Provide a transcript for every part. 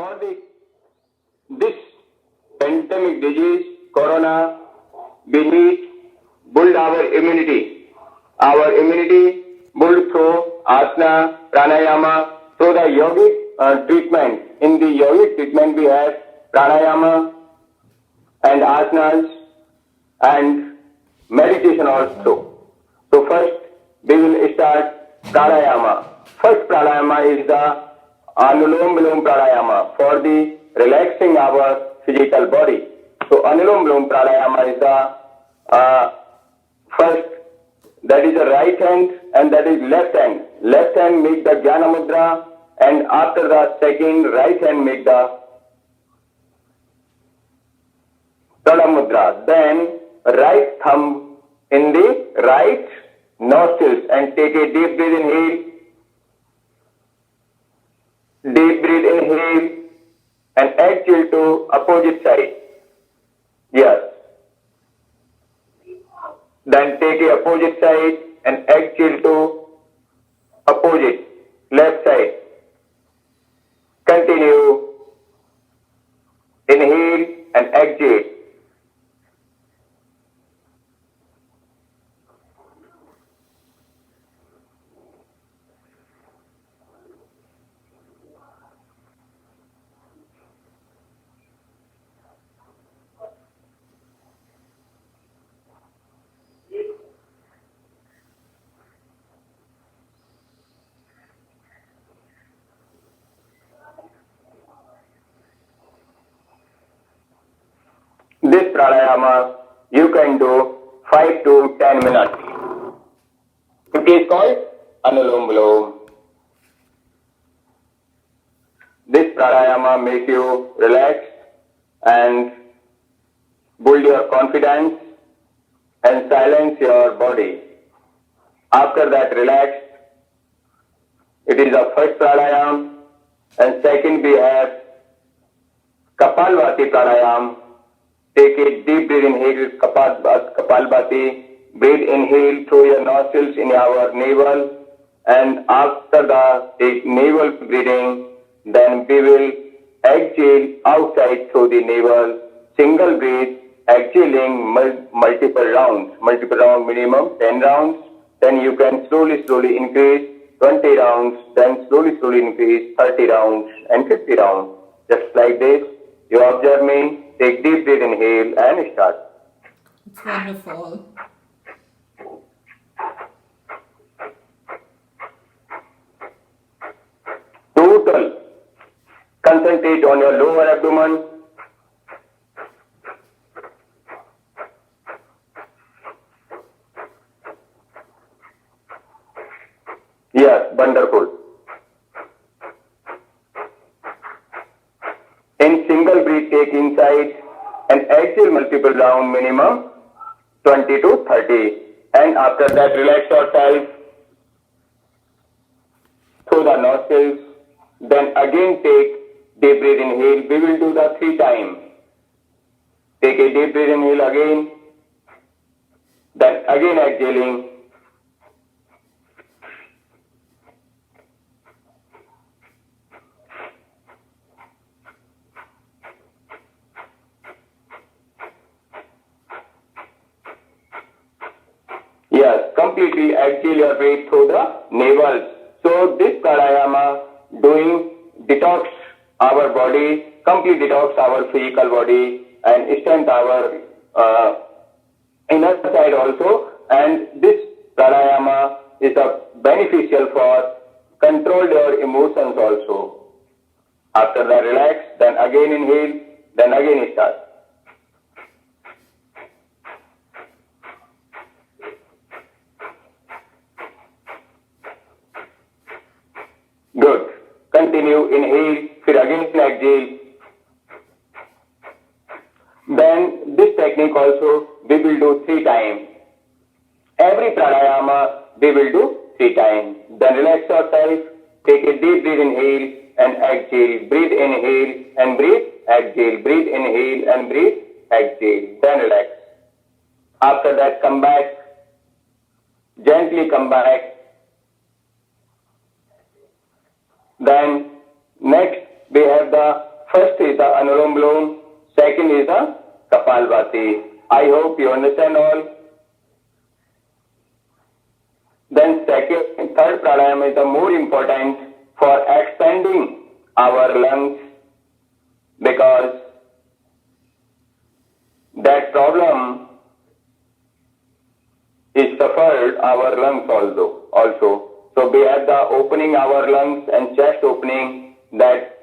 For this pandemic disease, corona, we need build our immunity. Our immunity build through asana, pranayama, through the yogic treatment. In the yogic treatment, we have pranayama and asanas and meditation also. So first, we will start pranayama. First pranayama is the Anulom Vilom pranayama for the relaxing our physical body. So Anulom Vilom pranayama is the first, that is the right hand and that is left hand. Left hand make the Jnana Mudra, and after the second, right hand make the Prana Mudra. Then right thumb in the right nostrils and take a deep breath, inhale. Deep breath, inhale and exhale to opposite side. Yes. Then take a opposite side and exhale to opposite left side. Continue. Inhale and exhale. This pranayama you can do 5 to 10 minutes. It is called Anulom Vilom. This pranayama make you relax and build your confidence and silence your body. After that, relax. It is the first pranayama, and second we have Kapalbhati pranayama. Take a deep breath, inhale Kapalbhati. Breathe, inhale through your nostrils in your navel, and after the navel breathing, then we will exhale outside through the navel. Single breath, exhaling multiple rounds minimum 10 rounds. Then you can slowly increase 20 rounds, then slowly increase 30 rounds and 50 rounds. Just like this, you observe me, take deep breath, inhale and start. It's wonderful. Total. Concentrate on your lower abdomen. Yes, wonderful. In single breath, take inside and exhale multiple rounds, minimum 20 to 30. And after that, relax yourself through the nostrils. Then again take deep breath, inhale. We will do the 3 times. Take a deep breath, inhale again. Then again exhaling. Yes, completely exhale your breath through the navel. So this pranayama doing detox our body, complete detox our physical body and strengthen our inner side also. And this pranayama is beneficial for control your emotions also. After that, relax, then again inhale, then again start. Good. Continue, inhale, फिर again exhale. Then this technique also we will do 3 times. Every pranayama we will do 3 times. Then relax yourself, take a deep breath, inhale and exhale. Breathe, inhale and breathe, exhale. Breathe, inhale and breathe, exhale. Then relax. After that, come back. Gently come back. Then next we have the First is the Anulom Vilom, second is the Kapalbhati. I hope you understand all. Then third pranayama is the more important for expanding our lungs, because that problem is suffered our lungs also. So we have the opening our lungs and chest opening, that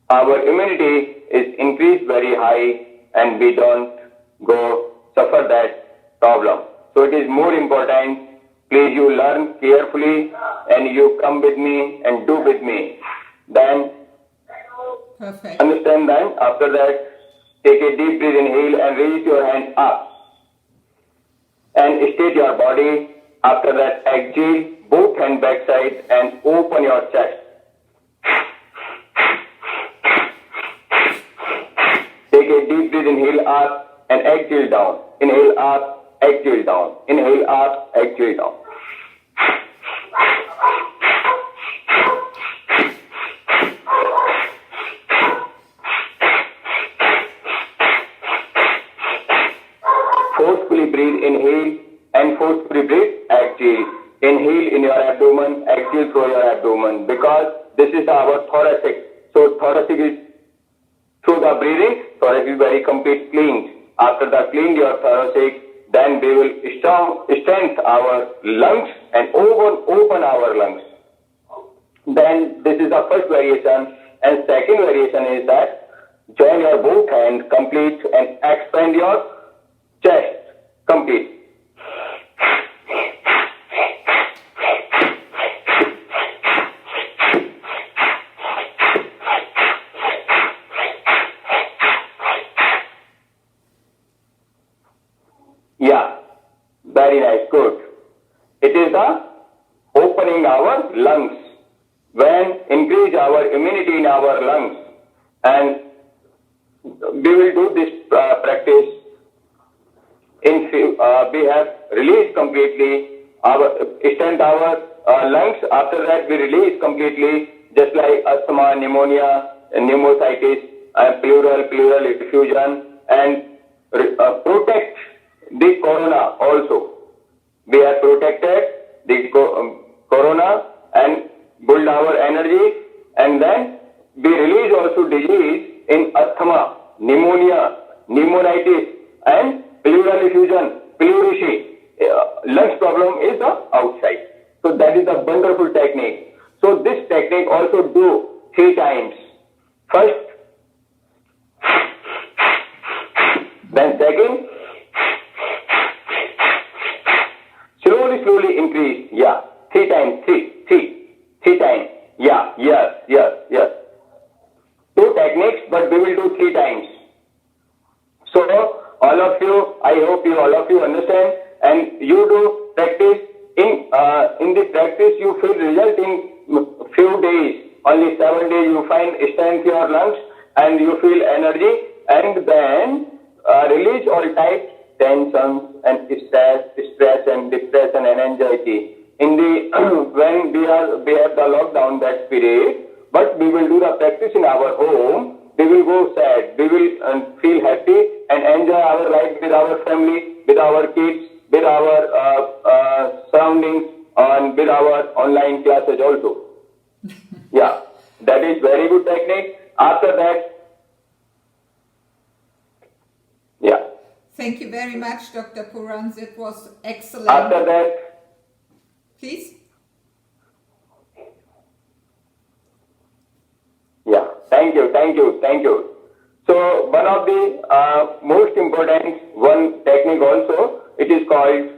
our immunity is increased very high and we don't go suffer that problem. So it is more important. Please you learn carefully and you come with me and do with me. Then Perfect. understand that. After that, take a deep breath, inhale and raise your hand up. And state your body. After that, exhale, both hand backside and open your chest. Take a deep breath, inhale up and exhale down. Inhale up, exhale down. Inhale up, exhale down. Forcefully breathe, inhale and forcefully breathe, exhale. Inhale in your abdomen, exhale through your abdomen, because this is our thoracic. So thoracic is through the breathing, thoracic is very complete cleaned. After the cleaned your thoracic, then we will strengthen our lungs and open our lungs. Then this is the first variation, and second variation is that join your both hands complete and expand your chest complete. Yeah, very nice, good. It is the opening our lungs. When increase our immunity in our lungs, and we will do this practice in we have released completely our strength our lungs. After that we release completely, just like asthma, pneumonia, pneumocystis, pleural effusion, and protect the corona also. We have protected the corona and build our energy, and then we release also disease in asthma, pneumonia, pneumonitis, and pleural effusion, pleurisy. Lungs problem is the outside. So that is a wonderful technique. So this technique also do 3 times. First, then second, slowly increase. Yeah, 3 times, 3 times. Yeah, yes. 2 techniques, but we will do 3 times. So all of you, I hope all of you understand, and you do practice. In the practice, you feel result in few days. Only 7 days you find strength in your lungs, and you feel energy, and then release all types tensions and stress and depression and anxiety. In the when we have the lockdown that period, but we will do the practice in our home. We will go sad. We will feel happy and enjoy our life with our family, with our kids, with our surroundings, and with our online classes also. Yeah, that is very good technique. After that, yeah. Thank you very much, Dr. Purans. It was excellent. After that, Please? yeah, thank you. So one of the most important one technique also, it is called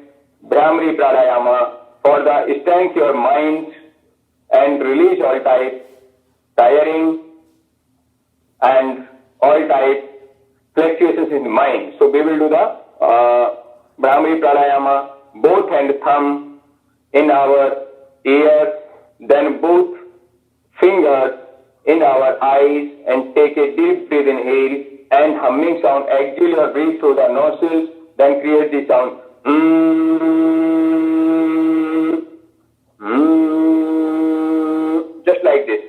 Bhramari Pranayama, for the strength your mind and release all type tiring and all type fluctuations in the mind. So we will do the Bhramari Pranayama, both hand thumb in our ears, then both fingers in our eyes, and take a deep breath, inhale, and humming sound, exhale your breath through the nostrils, then create the sound. Just like this.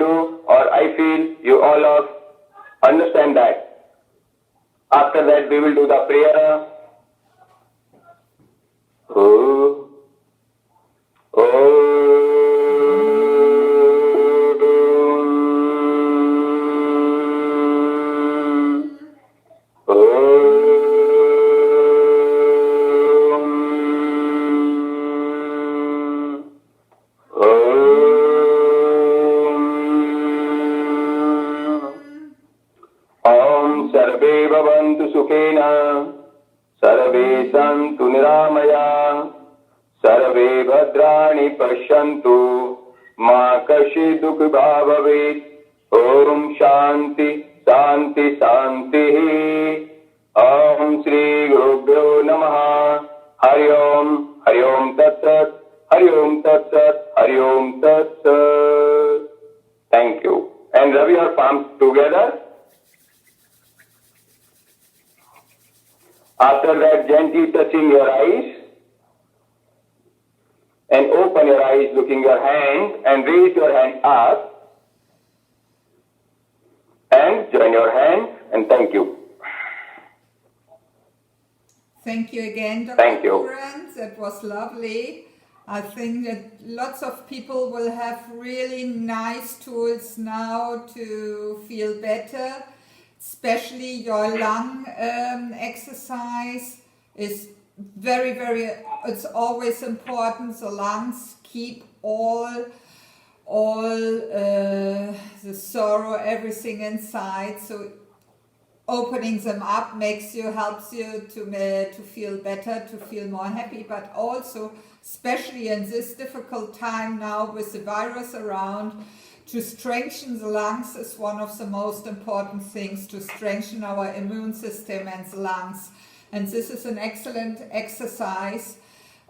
do, or I feel you all of understand that. After that, we will do the prayer. Oh, सर्वे भवन्तु सुखेन, सर्वे सन्तु निरामया, सर्वे भद्राणि पश्यन्तु, मा कश्चित् दुःखभाग् भवेत्। ओम शांति शांति शांतिः। ओम श्री गुरुभ्यो नमः। हरि ओम तत्सत्, हरि ओम तत्सत्, हरि ओम तत्सत्। Thank you. And rub your palms together. After that, gently touching your eyes and open your eyes, looking your hand, and raise your hand up and join your hand, and thank you. Thank you again, Dr. Thank you. Purans. That was lovely. I think that lots of people will have really nice tools now to feel better. Especially your lung exercise is very, it's always important. The lungs keep all the sorrow, everything inside. So opening them up helps you to feel better, to feel more happy, but also, especially in this difficult time now with the virus around, to strengthen the lungs is one of the most important things, to strengthen our immune system and the lungs. And this is an excellent exercise.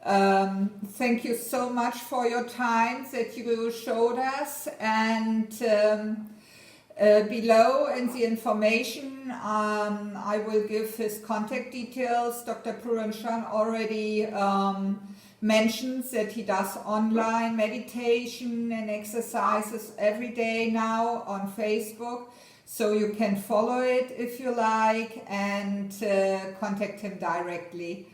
Thank you so much for your time that you showed us. And below in the information, I will give his contact details. Dr. Puranshan already mentions that he does online meditation and exercises every day now on Facebook, so you can follow it if you like and contact him directly.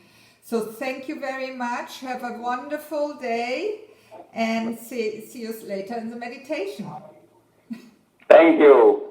So thank you very much, have a wonderful day, and see you later in the meditation. Thank you.